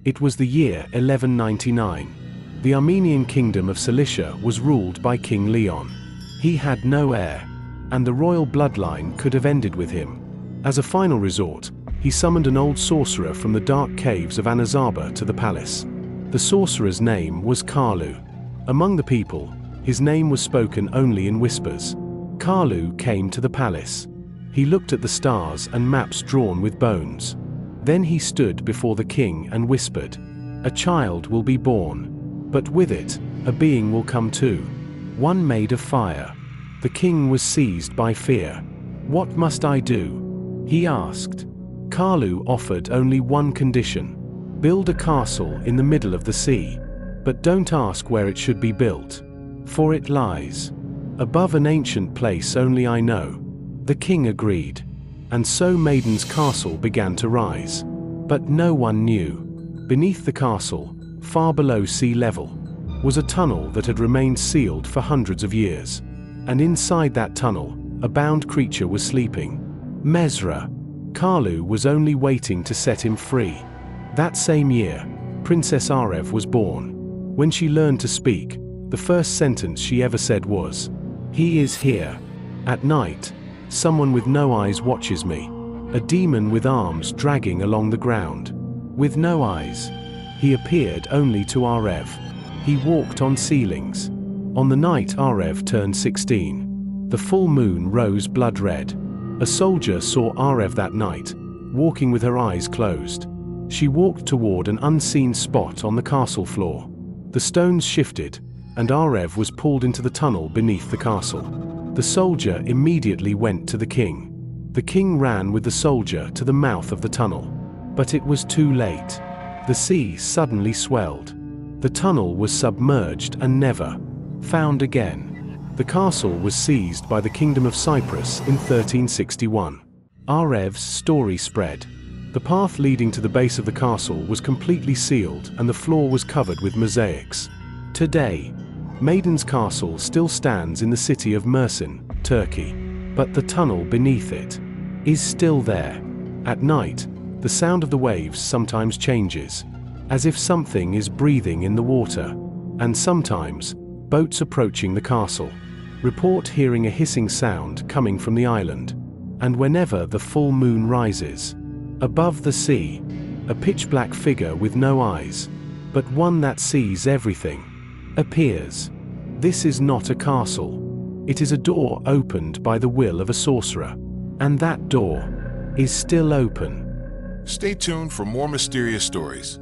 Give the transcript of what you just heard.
It was the year 1199. The Armenian kingdom of Cilicia was ruled by King Leon. He had no heir, and the royal bloodline could have ended with him. As a final resort, he summoned an old sorcerer from the dark caves of Anazaba to the palace. The sorcerer's name was Karlu. Among the people, his name was spoken only in whispers. Karlu came to the palace. He looked at the stars and maps drawn with bones. Then he stood before the king and whispered, "A child will be born, but with it, a being will come too, one made of fire." The king was seized by fear. "What must I do?" he asked. Karlu offered only one condition: build a castle in the middle of the sea, but don't ask where it should be built, for it lies above an ancient place only I know. The king agreed, and so Maiden's castle began to rise. But no one knew. Beneath the castle, far below sea level, was a tunnel that had remained sealed for hundreds of years. And inside that tunnel, a bound creature was sleeping. Mesra. Karlu was only waiting to set him free. That same year, Princess Arev was born. When she learned to speak, the first sentence she ever said was, "He is here. At night, someone with no eyes watches me. A demon with arms dragging along the ground. With no eyes. He appeared only to Arev. He walked on ceilings. On the night Arev turned 16, the full moon rose blood red. A soldier saw Arev that night, walking with her eyes closed. She walked toward an unseen spot on the castle floor. The stones shifted, and Arev was pulled into the tunnel beneath the castle. The soldier immediately went to the king. The king ran with the soldier to the mouth of the tunnel. But it was too late. The sea suddenly swelled. The tunnel was submerged and never found again. The castle was seized by the Kingdom of Cyprus in 1361. Arev's story spread. The path leading to the base of the castle was completely sealed and the floor was covered with mosaics. Today, Maiden's castle still stands in the city of Mersin, Turkey, but the tunnel beneath it is still there. At night, the sound of the waves sometimes changes, as if something is breathing in the water, and sometimes, boats approaching the castle report hearing a hissing sound coming from the island. And whenever the full moon rises, above the sea, a pitch-black figure with no eyes, but one that sees everything, appears. This is not a castle. It is a door opened by the will of a sorcerer. And that door is still open. Stay tuned for more mysterious stories.